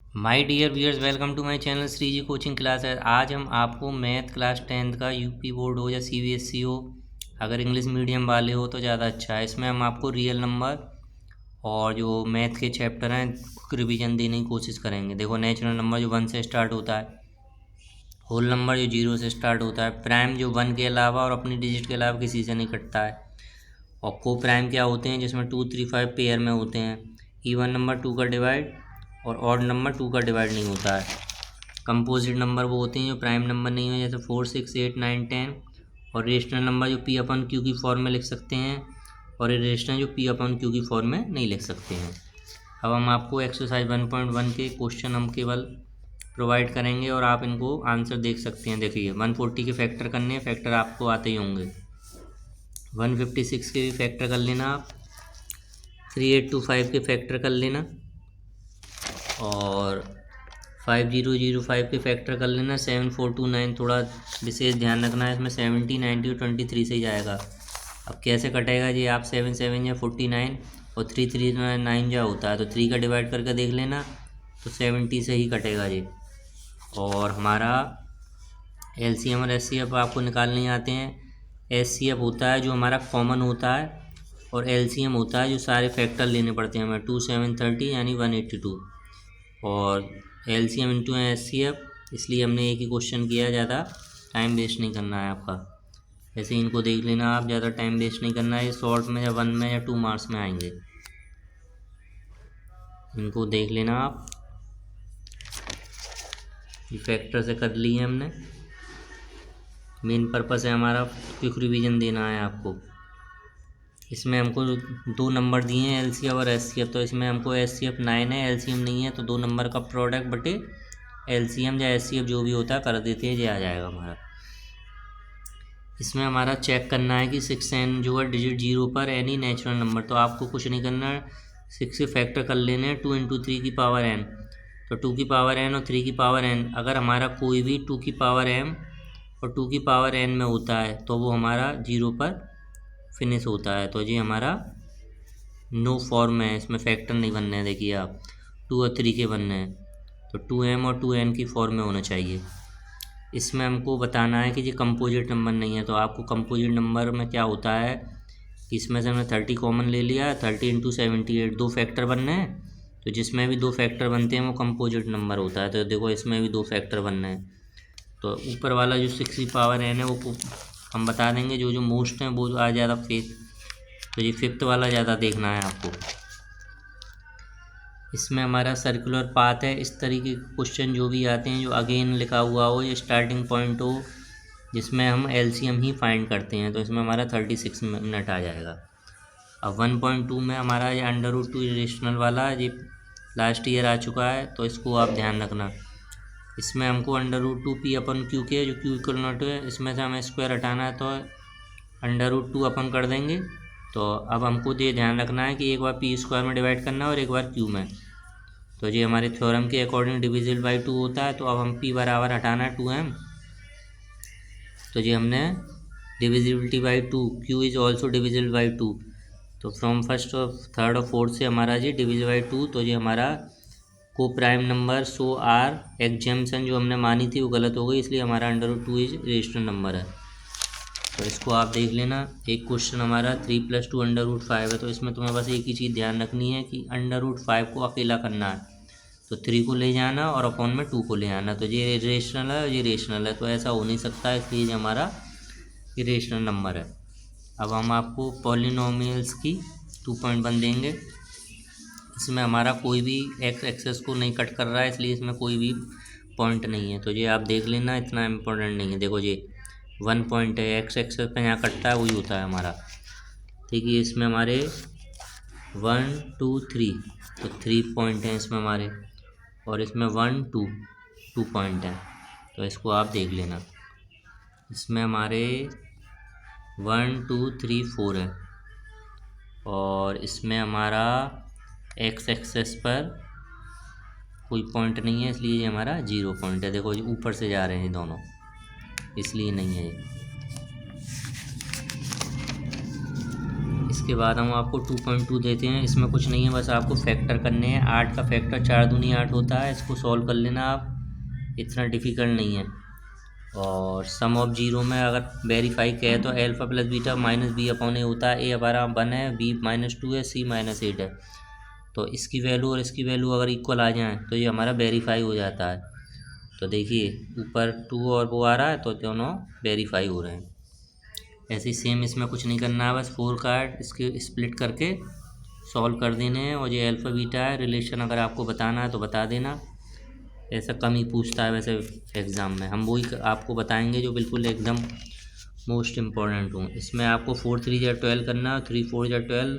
My dear viewers, welcome to my channel Shri ji coaching classes. आज हम आपको मैथ क्लास 10th का यूपी बोर्ड हो या सीबीएसई हो, अगर इंग्लिश मीडियम वाले हो तो ज़्यादा अच्छा है। इसमें हम आपको रियल नंबर और जो मैथ के चैप्टर हैं रिवीजन देने की कोशिश करेंगे। देखो, नेचुरल नंबर जो 1 से स्टार्ट होता है, होल नंबर जो 0 से स्टार्ट होता है, प्राइम जो 1 के अलावा और अपनी डिजिट के अलावा किसी से नहीं कटता है, और को प्राइम क्या होते हैं जिसमें 2 3 5 पेयर में होते हैं। इवन नंबर 2 का डिवाइड और ऑड नंबर 2 का डिवाइड नहीं होता है। कंपोजिट नंबर वो होते हैं जो प्राइम नंबर नहीं हो, जैसे 4 6 8 9 10। और रेशनल नंबर जो पी अपन क्यू की फॉर्म में लिख सकते हैं, और इरेशनल जो पी अपन क्यू की फॉर्म में नहीं लिख सकते हैं। अब हम आपको एक्सरसाइज 1.1 के क्वेश्चन हम केवल प्रोवाइड करेंगे और आप इनको आंसर देख सकते हैं। देखिए, 140 के फैक्टर करने हैं, फैक्टर आपको आते ही होंगे। 156 के भी फैक्टर कर लेना आप, 3825 के फैक्टर कर लेना, और 5005 के फैक्टर कर लेना। 7429 थोड़ा विशेष ध्यान रखना है, इसमें 70 90 और 23 से ही जाएगा। अब कैसे कटेगा जी, आप 7 7 या 49 और 3 3 9 जा होता है, तो 3 का डिवाइड करके देख लेना, तो 70 से ही कटेगा जी। और हमारा एलसीएम और एचसीएफ आपको निकालने आते हैं। एचसीएफ होता है जो हमारा कॉमन होता है, और एलसीएम होता है जो सारे फैक्टर लेने पड़ते हैं हमें। 2 7 30 यानी 182। और एलसीएम इंटू एचसीएफ, इसलिए हमने एक ही क्वेश्चन किया, ज़्यादा टाइम वेस्ट नहीं करना है आपका। ऐसे इनको देख लेना आप, ज़्यादा टाइम वेस्ट नहीं करना है। ये शॉर्ट में या 1 में या 2 मार्क्स में आएंगे, इनको देख लेना आप। ये फैक्टर से कर लिए हमने। मेन पर्पस है हमारा क्विक रिवीजन देना है आपको। इसमें हमको 2 नंबर दिए हैं, एलसीएफ और एचसीएफ, तो इसमें हमको एचसीएफ 9 है, एलसीएम नहीं है, तो 2 नंबर का प्रोडक्ट बटे एलसीएम या एचसीएफ जो भी होता है कर देते हैं, ये आ जाएगा हमारा। इसमें हमारा चेक करना है कि 6 एन जो है डिजिट 0 पर एनी नेचुरल नंबर, तो आपको कुछ नहीं करना है, 6 से फैक्टर कर लेने हैं। 2 इंटू 3 की पावर एन, तो 2 की पावर एन और 3 की पावर एन, अगर हमारा कोई भी 2 की पावर एम और 2 की पावर एन में होता है तो वो हमारा 0 पर फिनिश होता है, तो ये हमारा नो फॉर्म है, इसमें फैक्टर नहीं बनने हैं। देखिए आप, 2 और 3 के बनने हैं, तो 2m और 2n की फॉर्म में होना चाहिए। इसमें हमको बताना है कि ये कंपोजिट नंबर नहीं है, तो आपको कंपोजिट नंबर में क्या होता है कि इसमें से हमने 30 कॉमन ले लिया, 30 इंटू 78, 2 फैक्टर बनने हैं, तो जिसमें भी 2 फैक्टर बनते हैं वो कंपोजिट नंबर होता है। तो देखो, इसमें भी 2 फैक्टर बनने हैं, तो ऊपर वाला जो 6 की पावर n है वो हम बता देंगे, जो मोस्ट हैं वो आ ज़्यादा फेस, तो ये 5th वाला ज़्यादा देखना है आपको। इसमें हमारा सर्कुलर पाथ है। इस तरीके के क्वेश्चन जो भी आते हैं जो अगेन लिखा हुआ हो, ये स्टार्टिंग पॉइंट हो, जिसमें हम एलसीएम ही फाइंड करते हैं, तो इसमें हमारा 36 मिनट आ जाएगा। अब 1.2 में हमारा ये √2 इरेशनल वाला ये लास्ट ईयर आ चुका है, तो इसको आप ध्यान रखना। इसमें हमको √2 पी अपन क्यू के, जो क्यू इक्वल नॉट है, इसमें से हमें स्क्वायर हटाना है, तो √2 अपन कर देंगे। तो अब हमको ये ध्यान रखना है कि एक बार पी स्क्वायर में डिवाइड करना है और एक बार क्यू में, तो ये हमारे थ्योरम के अकॉर्डिंग डिविजिबल बाई 2 होता है। तो अब हम पी बराबर हटाना है 2m, तो ये हमने divisibility by 2, Q is also divisible by 2, तो फ्रॉम फर्स्ट और थर्ड और फोर्थ से हमारा ये डिविजिबल बाई 2, तो ये हमारा coprime number so are exemption जो हमने मानी थी वो गलत हो गई, इसलिए हमारा √2 इज रेशनल नंबर है। तो इसको आप देख लेना। एक क्वेश्चन हमारा 3 + 2 √5 है, तो इसमें तुम्हें बस एक ही चीज़ ध्यान रखनी है कि √5 को अकेला करना है, तो 3 को ले जाना और अपॉन में 2 को ले आना, तो ये रेशनल है, ये रेशनल है, तो ऐसा हो नहीं सकता, इसलिए ये हमारा इरेशनल नंबर है। अब हम आपको पॉलिनोमियल्स की 2.1 देंगे। इसमें हमारा कोई भी एक्स एक्सेस को नहीं कट कर रहा है, इसलिए इसमें कोई भी पॉइंट नहीं है, तो ये आप देख लेना, इतना इम्पोर्टेंट नहीं है। देखो, ये 1 पॉइंट है, एक्स एक्सेस पे यहाँ कटता है वही होता है हमारा। ठीक है, इसमें हमारे 1 2 3, तो 3 पॉइंट हैं इसमें हमारे, और इसमें 1 2 2 पॉइंट हैं, तो इसको आप देख लेना। इसमें हमारे 1 2 3 4 है, और इसमें हमारा एक्स एक्सेस पर कोई पॉइंट नहीं है, इसलिए ये हमारा 0 पॉइंट है। देखो, ऊपर से जा रहे हैं दोनों, इसलिए नहीं है। इसके बाद हम आपको 2.2 देते हैं। इसमें कुछ नहीं है, बस आपको फैक्टर करने हैं। 8 का फैक्टर 4 दूनी 8 होता है, इसको सॉल्व कर लेना आप, इतना डिफ़िकल्ट नहीं है। और सम ऑफ जीरो में अगर वेरीफाई कहे तो alpha plus beta minus B upon A होता है। ए हमारा 1 है, बी -2 है, सी -8 है। तो इसकी वैल्यू और इसकी वैल्यू अगर इक्वल आ जाए तो ये हमारा वेरीफाई हो जाता है। तो देखिए ऊपर 2 और वो आ रहा है तो दोनों वेरीफाई हो रहे हैं। ऐसे ही सेम इसमें कुछ नहीं करना है, बस 4 कार्ड इसके स्प्लिट करके सॉल्व कर देने हैं। और ये अल्फ़ा बीटा है, रिलेशन अगर आपको बताना है तो बता देना, ऐसा कम ही पूछता है वैसे एग्ज़ाम में। हम वही आपको बताएंगे जो बिल्कुल एकदम मोस्ट इम्पॉर्टेंट हो। इसमें आपको 4 3 या 12 करना है, 3 4 या 12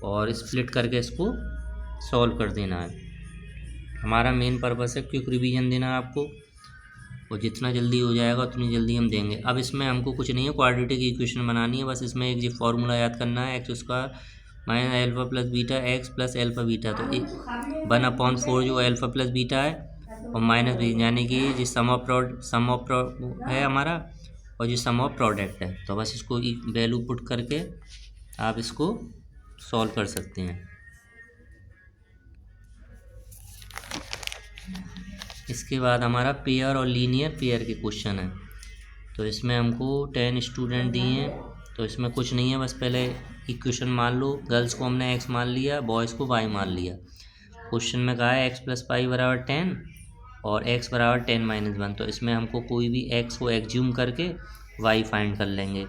और स्प्लिट करके इसको सॉल्व कर देना है। हमारा मेन पर्पस है क्विक रिवीजन देना है आपको, और जितना जल्दी हो जाएगा उतनी जल्दी हम देंगे। अब इसमें हमको कुछ नहीं है, क्वाड्रेटिक इक्वेशन बनानी है, बस इसमें एक ये फार्मूला याद करना है, x square minus alpha plus beta x plus alpha beta. तो 1/4 जो एल्फा प्लस बीटा है और माइनस बी, यानी कि जो सम ऑफ है हमारा और जो सम ऑफ प्रोडक्ट है। तो बस इसको वैल्यू पुट करके आप इसको सॉल्व कर सकते हैं। इसके बाद हमारा पेयर और लीनियर पेयर के क्वेश्चन है। तो इसमें हमको 10 स्टूडेंट दिए हैं, तो इसमें कुछ नहीं है, बस पहले इक्वेशन मान लो। गर्ल्स को हमने x मान लिया, बॉयज़ को y मान लिया। क्वेश्चन में कहा है x + y = 10 और x = 10 - 1। तो इसमें हमको कोई भी x को एग्ज्यूम करके y फाइंड कर लेंगे।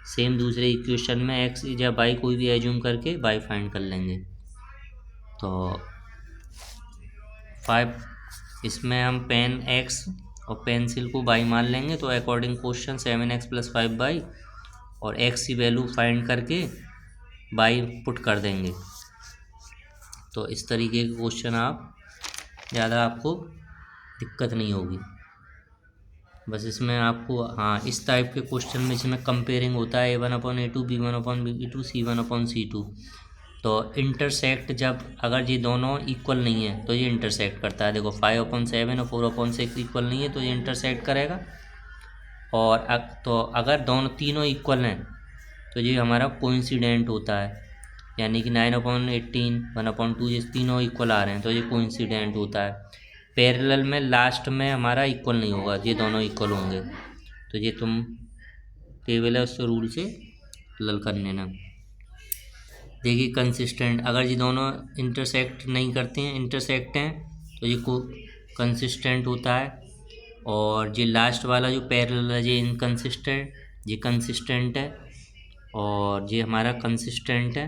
सेम दूसरे इक्वेशन में x या y कोई भी एज्यूम करके y फाइंड कर लेंगे। तो 5 इसमें हम पेन x और पेंसिल को y मान लेंगे। तो अकॉर्डिंग क्वेश्चन 7x + 5y और x की वैल्यू फाइंड करके y पुट कर देंगे। तो इस तरीके के क्वेश्चन आप ज़्यादा आपको दिक्कत नहीं होगी। बस इसमें आपको हाँ इस टाइप के क्वेश्चन में जिसमें कंपेयरिंग होता है a1/a2 b1/b2 c1/c2। तो इंटरसेक्ट जब अगर ये दोनों इक्वल नहीं है तो ये इंटरसेक्ट करता है। देखो 5/7 और 4/6 इक्वल नहीं है तो ये इंटरसेक्ट करेगा। और तो अगर दोनों तीनों इक्वल हैं तो ये हमारा कोइंसिडेंट होता है, यानी कि 9/18 1/2 ये तीनों इक्वल आ रहे हैं तो ये कोइंसिडेंट होता है। पैरेलल में लास्ट में हमारा इक्वल नहीं होगा, ये दोनों इक्वल होंगे। तो ये तुम टेबल है उससे रूल से लल कर लेना। देखिए कंसिस्टेंट, अगर ये दोनों इंटरसेक्ट नहीं करते हैं, इंटरसेक्ट हैं तो ये को कंसिस्टेंट होता है। और ये लास्ट वाला जो पैरेलल है ये इनकंसिस्टेंट, ये कंसिस्टेंट है और ये हमारा कंसिस्टेंट है।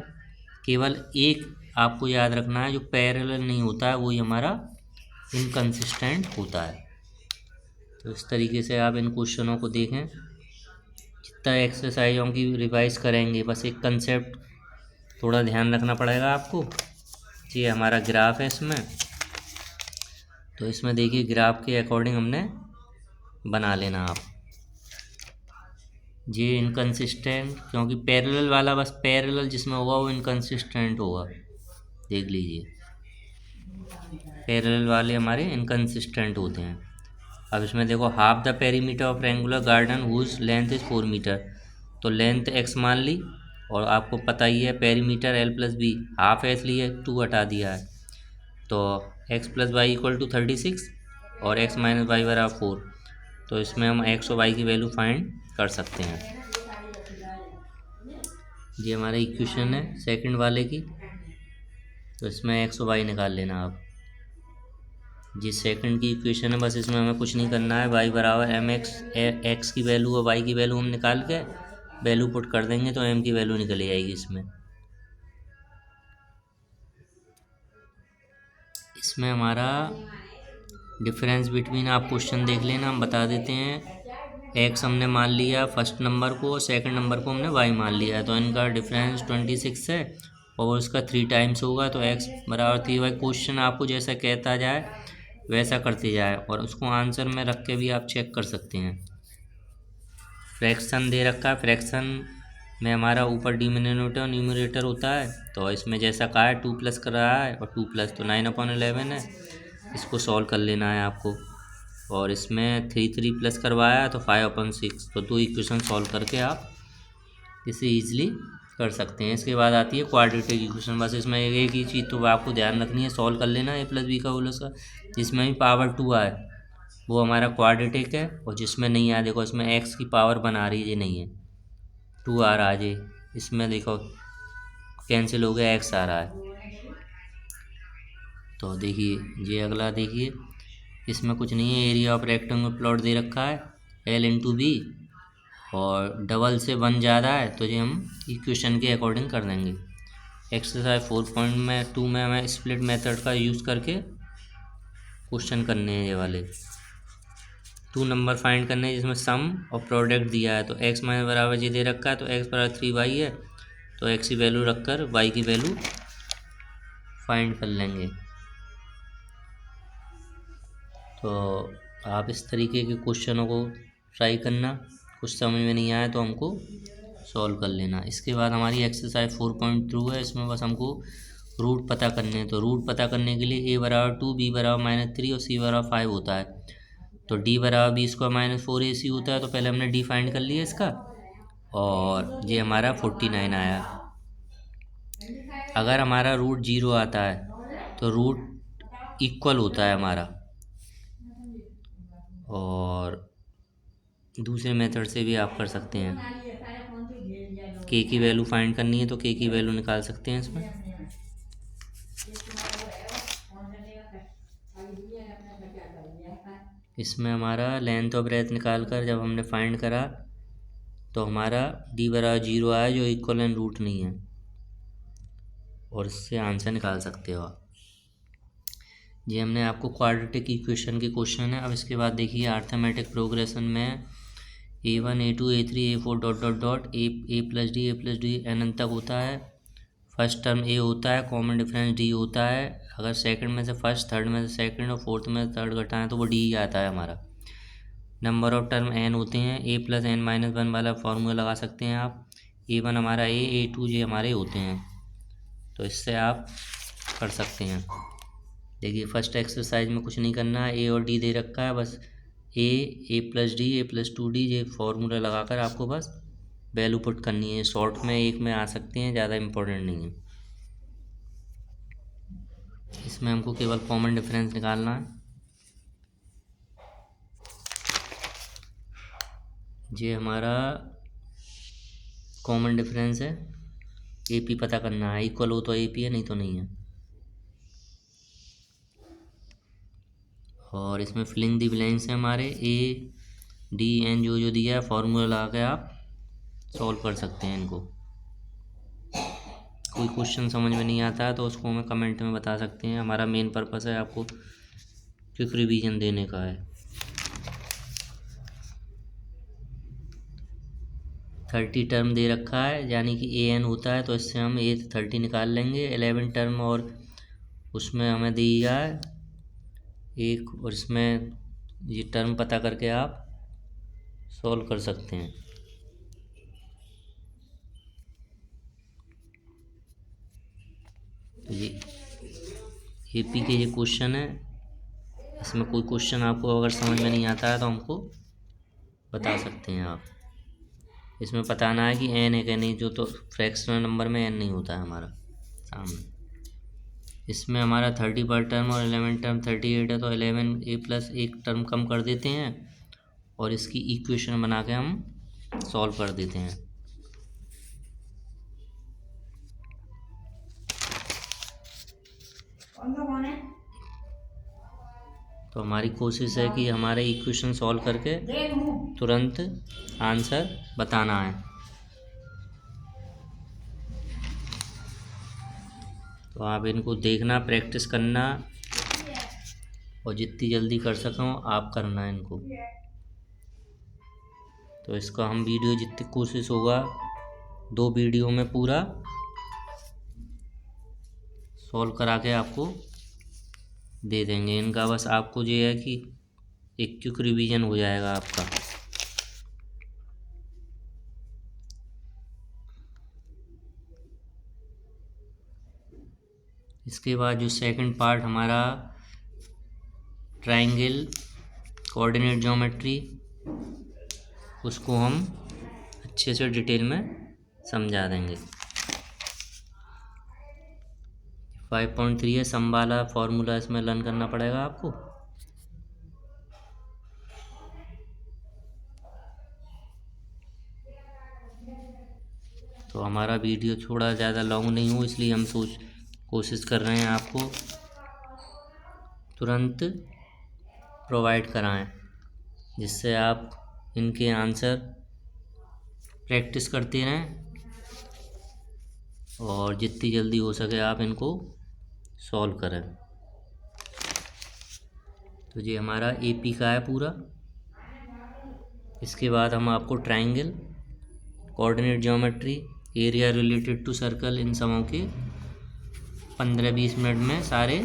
केवल एक आपको याद रखना है, जो पैरेलल नहीं होता है वही हमारा इनकंसिस्टेंट होता है। तो इस तरीके से आप इन क्वेश्चनों को देखें। जितना एक्सरसाइजों की रिवाइज करेंगे, बस एक कंसेप्ट थोड़ा ध्यान रखना पड़ेगा आपको। ये हमारा ग्राफ है इसमें, तो इसमें देखिए ग्राफ के अकॉर्डिंग हमने बना लेना आप। ये इनकंसिस्टेंट क्योंकि पैरेलल वाला, बस पैरेलल जिसमें होगा वो इनकंसिस्टेंट होगा, देख लीजिए। पैरेलल वाले हमारे इनकंसिस्टेंट होते हैं। अब इसमें देखो half the perimeter of rectangular garden whose length is 4 metre. तो लेंथ x मान ली और आपको पता ही है पेरीमीटर l + b, हाफ है इसलिए 2 हटा दिया है। तो x + y = 36 और x - y = 4। तो इसमें हम x और y की वैल्यू फाइंड कर सकते हैं। ये हमारा इक्वेशन है सेकंड वाले की, तो इसमें x और y निकाल लेना आप। जी सेकंड की इक्वेशन है, बस इसमें हमें कुछ नहीं करना है। y = mx, x की वैल्यू और y की वैल्यू हम निकाल के वैल्यू पुट कर देंगे तो m की वैल्यू निकल जाएगी। इसमें हमारा डिफरेंस बिटवीन, आप क्वेश्चन देख लेना, हम बता देते हैं। x हमने मान लिया फर्स्ट नंबर को और सेकंड नंबर को हमने y मान लिया है, तो इनका डिफरेंस 26 है और उसका 3 टाइम्स होगा। तो x = 3y। क्वेश्चन आपको जैसा कहता जाए वैसा करते जाए और उसको आंसर में रख के भी आप चेक कर सकते हैं। फ्रैक्शन दे रखा है, फ्रैक्शन में हमारा ऊपर डिनोमिनेटर और न्यूमरेटर होता है। तो इसमें जैसा कहा है 2 प्लस कर रहा है और 2 प्लस तो 9/11 है। इसको सॉल्व कर लेना है आपको। और इसमें 3 प्लस करवाया है तो 5/6। तो 2 इक्वेशन सॉल्व करके आप इसे ईजिली कर सकते हैं। इसके बाद आती है क्वाड्रेटिक इक्वेशन। बस इसमें एक ही चीज़ तो आपको ध्यान रखनी है, सॉल्व कर लेना ए प्लस बी का होल स्क्वायर। जिसमें भी पावर 2 आए वो हमारा क्वाड्रेटिक है, और जिसमें नहीं आया देखो इसमें एक्स की पावर बना रही है, ये नहीं है, 2 आ रहा है, ये इसमें देखो कैंसिल हो गया, एक्स आ रहा है। तो देखिए ये अगला देखिए, इसमें कुछ नहीं है, एरिया ऑफ रेक्टेंगल प्लॉट दे रखा है एल इंटू बी, और डबल से 1 ज़्यादा है तो ये हम इक्वेशन के अकॉर्डिंग कर देंगे। एक्सरसाइज 4.2 में हमें स्प्लिट मेथड का यूज़ करके क्वेश्चन करने हैं ये वाले। 2 नंबर फाइंड करने हैं जिसमें सम और प्रोडक्ट दिया है। तो एक्स माइनस बराबर जी दे रखा है, तो एक्स बराबर 3y है, तो एक्स की वैल्यू रखकर वाई की वैल्यू फाइंड कर लेंगे। तो आप इस तरीके के क्वेश्चनों को ट्राई करना, कुछ समझ में नहीं आया तो हमको सॉल्व कर लेना। इसके बाद हमारी एक्सरसाइज 4.2 है, इसमें बस हमको रूट पता करने हैं। तो रूट पता करने के लिए a बराबर 2, b बराबर -3 और c बराबर 5 होता है। तो d बराबर b स्क्वायर माइनस 4ac होता है, तो पहले हमने d फाइंड कर लिया इसका, और ये हमारा 49 आया। अगर हमारा रूट 0 आता है तो रूट इक्वल होता है हमारा, और दूसरे मेथड से भी आप कर सकते हैं। के की वैल्यू फाइंड करनी है तो के की वैल्यू निकाल सकते हैं इसमें। इसमें हमारा लेंथ और ब्रेथ निकाल कर जब हमने फाइंड करा तो हमारा डी बराबर 0 आया, जो इक्वल एंड रूट नहीं है, और इससे आंसर निकाल सकते हो आप। ये हमने आपको क्वाड्रेटिक इक्वेशन के क्वेश्चन है। अब इसके बाद देखिए अर्थमेटिक प्रोग्रेशन में a1 a2 a3 a4 dot dot dot a plus d n तक होता है। फर्स्ट टर्म a होता है, कॉमन डिफरेंस d होता है। अगर सेकंड में से फर्स्ट, थर्ड में से सेकंड और फोर्थ में से थर्ड घटाएं तो वो d ही आता है हमारा। नंबर ऑफ टर्म n होते हैं, a प्लस n माइनस 1 वाला फार्मूला लगा सकते हैं आप। a1 हमारा a2 ये हमारे होते हैं, तो इससे आप कर सकते हैं। देखिए फर्स्ट एक्सरसाइज में कुछ नहीं करना है, ए और डी दे रखा है, बस ए प्लस डी, ए प्लस 2d ये फार्मूला लगाकर आपको बस वैल्यू पुट करनी है। शॉर्ट में एक में आ सकते हैं, ज़्यादा इम्पोर्टेंट नहीं है। इसमें हमको केवल कॉमन डिफरेंस निकालना है। ये हमारा कॉमन डिफरेंस है, ए पी पता करना है, इक्वल हो तो ए पी है, नहीं तो नहीं है। और इसमें फिलिंग दी ब्लैंक्स है हमारे ए डी एन, जो दिया है फार्मूला लगा के आप सॉल्व कर सकते हैं इनको। कोई क्वेश्चन समझ में नहीं आता है तो उसको हमें कमेंट में बता सकते हैं। हमारा मेन पर्पस है आपको क्विक रिवीजन देने का है। 30 टर्म दे रखा है, यानी कि ए एन होता है, तो इससे हम ए 30 निकाल लेंगे। 11 टर्म और उसमें हमें दिया है एक, और इसमें ये टर्म पता करके आप सॉल्व कर सकते हैं। तो ये पी के ये क्वेश्चन है। इसमें कोई क्वेश्चन आपको अगर समझ में नहीं आता है तो हमको बता सकते हैं आप। इसमें बताना है कि एन है कि नहीं, जो तो फ्रैक्शनल नंबर में एन नहीं होता है हमारा सामने। इसमें हमारा 30 पर टर्म और 11 टर्म 38 है, तो 11 ए प्लस एक टर्म कम कर देते हैं और इसकी इक्वेशन बना के हम सॉल्व कर देते हैं। तो हमारी कोशिश है कि हमारे इक्वेशन सॉल्व करके तुरंत आंसर बताना है। तो आप इनको देखना, प्रैक्टिस करना, और जितनी जल्दी कर सको आप करना इनको। तो इसका हम वीडियो जितनी कोशिश होगा 2 वीडियो में पूरा सॉल्व करा के आपको दे देंगे। इनका बस आपको ये है कि एक क्विक रिवीजन हो जाएगा आपका। इसके बाद जो सेकंड पार्ट हमारा ट्रायंगल कोऑर्डिनेट ज्योमेट्री, उसको हम अच्छे से डिटेल में समझा देंगे। 5.3 है, सम वाला फॉर्मूला इसमें लर्न करना पड़ेगा आपको। तो हमारा वीडियो थोड़ा ज़्यादा लॉन्ग नहीं हो, इसलिए हम कोशिश कर रहे हैं आपको तुरंत प्रोवाइड कराएं, जिससे आप इनके आंसर प्रैक्टिस करते रहें और जितनी जल्दी हो सके आप इनको सॉल्व करें। तो ये हमारा एपी का है पूरा। इसके बाद हम आपको triangle, coordinate geometry, area related to circle, इन समों के 15-20 मिनट में सारे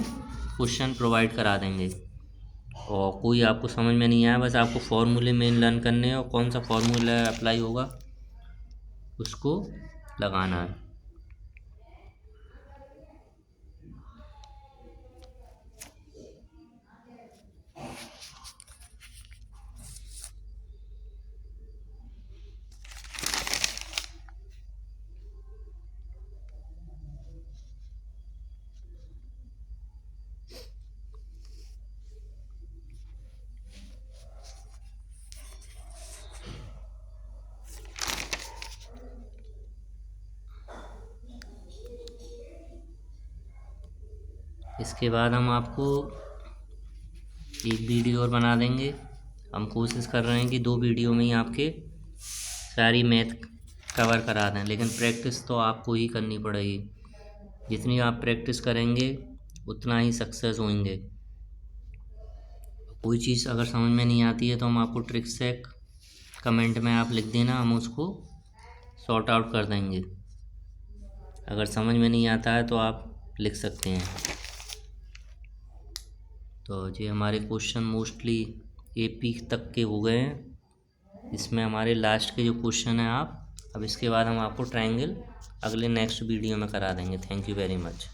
क्वेश्चन प्रोवाइड करा देंगे। और कोई आपको समझ में नहीं आया, बस आपको फॉर्मूले मेन लर्न करने हैं और कौन सा फॉर्मूला अप्लाई होगा उसको लगाना है। इसके बाद हम आपको एक वीडियो और बना देंगे। हम कोशिश कर रहे हैं कि 2 वीडियो में ही आपके सारी मैथ कवर करा दें, लेकिन प्रैक्टिस तो आपको ही करनी पड़ेगी। जितनी आप प्रैक्टिस करेंगे उतना ही सक्सेस होंगे। कोई चीज़ अगर समझ में नहीं आती है तो हम आपको ट्रिक से कमेंट में आप लिख देना, हम उसको सॉर्ट आउट कर देंगे। अगर समझ में नहीं आता है तो आप लिख सकते हैं। तो ये हमारे क्वेश्चन मोस्टली एपी तक के हो गए हैं। इसमें हमारे लास्ट के जो क्वेश्चन हैं आप अब इसके बाद हम आपको ट्रायंगल अगले नेक्स्ट वीडियो में करा देंगे। Thank you very much.